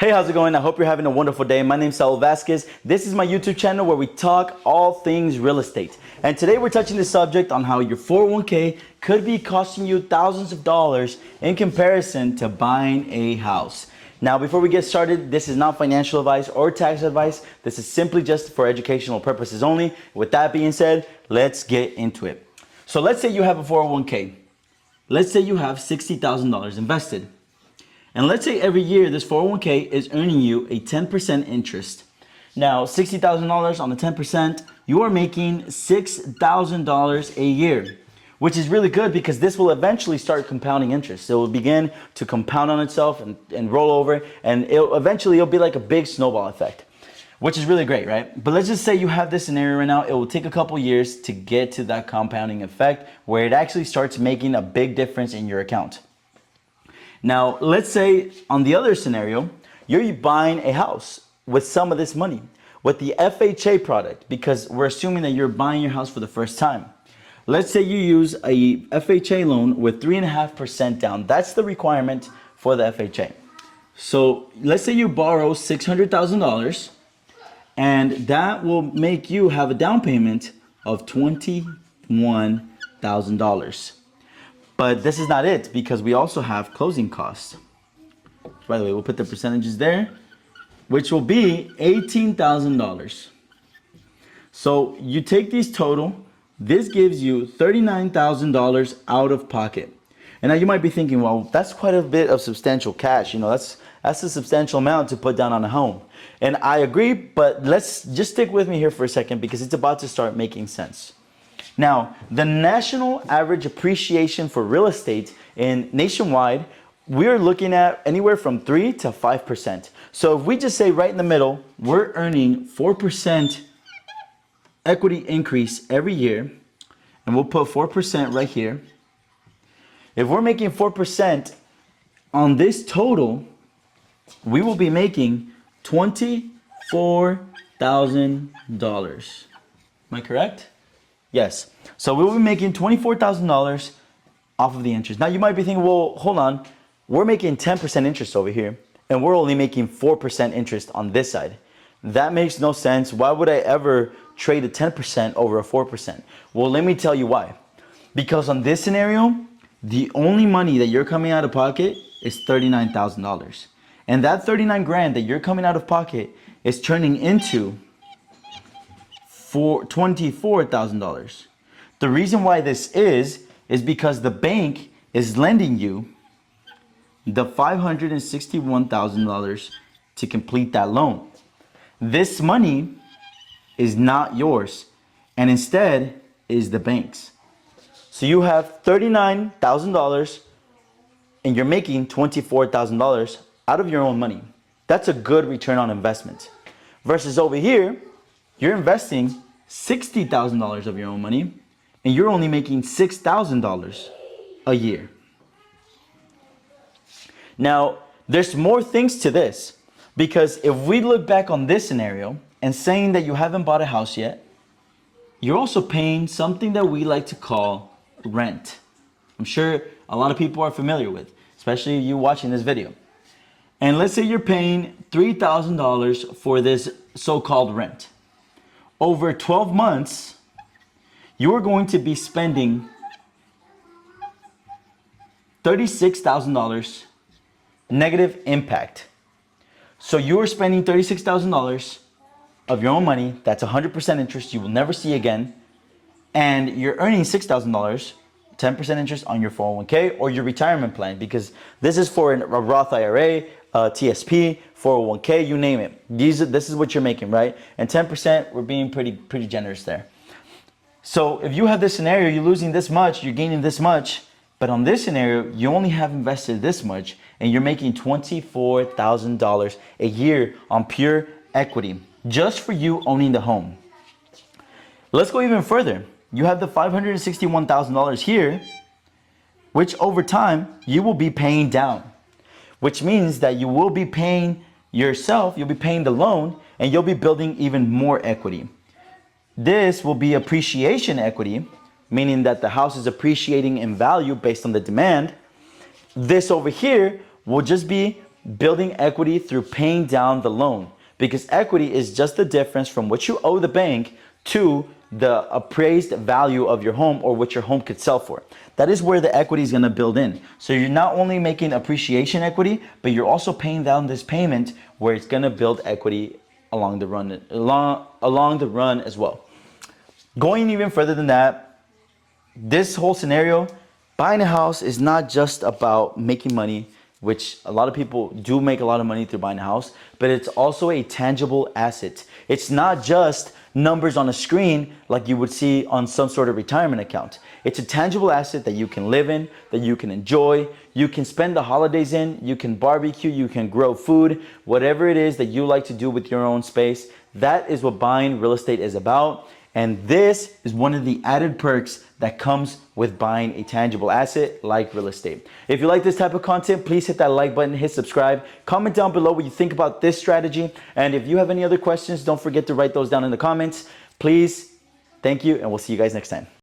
Hey, how's it going? I hope you're having a wonderful day. My name's Saul Vasquez. This is my YouTube channel where we talk all things real estate. And today we're touching the subject on how your 401k could be costing you thousands of dollars in comparison to buying a house. Now, before we get started, this is not financial advice or tax advice. This is simply just for educational purposes only. With that being said, let's get into it. So let's say you have a 401k. Let's say you have $60,000 invested. And let's say every year this 401k is earning you a 10% interest. Now, $60,000 on the 10%, you are making $6,000 a year, which is really good because this will eventually start compounding interest. It will begin to compound on itself and roll over, and it'll be like a big snowball effect, which is really great, right? But let's just say you have this scenario right now. It will take a couple years to get to that compounding effect where it actually starts making a big difference in your account. Now, let's say on the other scenario, you're buying a house with some of this money, with the FHA product, because we're assuming that you're buying your house for the first time. Let's say you use a FHA loan with 3.5% down. That's the requirement for the FHA. So let's say you borrow $600,000, and that will make you have a down payment of $21,000. But this is not it, because we also have closing costs. By the way, we'll put the percentages there, which will be $18,000. So you take these total, this gives you $39,000 out of pocket. And now you might be thinking, well, that's quite a bit of substantial cash. You know, that's a substantial amount to put down on a home. And I agree, but let's just stick with me here for a second because it's about to start making sense. Now, the national average appreciation for real estate nationwide, we're looking at anywhere from 3 to 5%. So if we just say right in the middle, we're earning 4% equity increase every year, and we'll put 4% right here. If we're making 4% on this total, we will be making $24,000. Am I correct? Yes. So we will be making $24,000 off of the interest. Now you might be thinking, well, hold on. We're making 10% interest over here, and we're only making 4% interest on this side. That makes no sense. Why would I ever trade a 10% over a 4%? Well, let me tell you why. Because on this scenario, the only money that you're coming out of pocket is $39,000. And that 39 grand that you're coming out of pocket is turning into for $24,000. The reason why this is because the bank is lending you the $561,000 to complete that loan. This money is not yours, and instead is the bank's. So you have $39,000 and you're making $24,000 out of your own money. That's a good return on investment. Versus over here, you're investing $60,000 of your own money, and you're only making $6,000 a year. Now, there's more things to this, because if we look back on this scenario and saying that you haven't bought a house yet, you're also paying something that we like to call rent. I'm sure a lot of people are familiar with, especially you watching this video. And let's say you're paying $3,000 for this so-called rent. Over 12 months, you are going to be spending $36,000 negative impact. So you are spending $36,000 of your own money. That's 100% interest you will never see again. And you're earning $6,000, 10% interest on your 401k or your retirement plan, because this is for a Roth IRA, TSP, 401k, you name it. This is what you're making, right? And 10%, we're being pretty generous there. So if you have this scenario, you're losing this much, you're gaining this much, but on this scenario, you only have invested this much, and you're making $24,000 a year on pure equity, just for you owning the home. Let's go even further. You have the $561,000 here, which over time, you will be paying down. Which means that you will be paying yourself, you'll be paying the loan, and you'll be building even more equity. This will be appreciation equity, meaning that the house is appreciating in value based on the demand. This over here will just be building equity through paying down the loan, because equity is just the difference from what you owe the bank to the appraised value of your home or what your home could sell for. That is where the equity is going to build in. So you're not only making appreciation equity, but you're also paying down this payment where it's going to build equity along the run as well. Going even further than that, this whole scenario, buying a house is not just about making money, which a lot of people do make a lot of money through buying a house, but it's also a tangible asset. It's not just numbers on a screen like you would see on some sort of retirement account. It's a tangible asset that you can live in, that you can enjoy, you can spend the holidays in, you can barbecue, you can grow food, whatever it is that you like to do with your own space. That is what buying real estate is about. And this is one of the added perks that comes with buying a tangible asset like real estate. If you like this type of content, please hit that like button, hit subscribe, comment down below what you think about this strategy. And if you have any other questions, don't forget to write those down in the comments. Please, thank you, and we'll see you guys next time.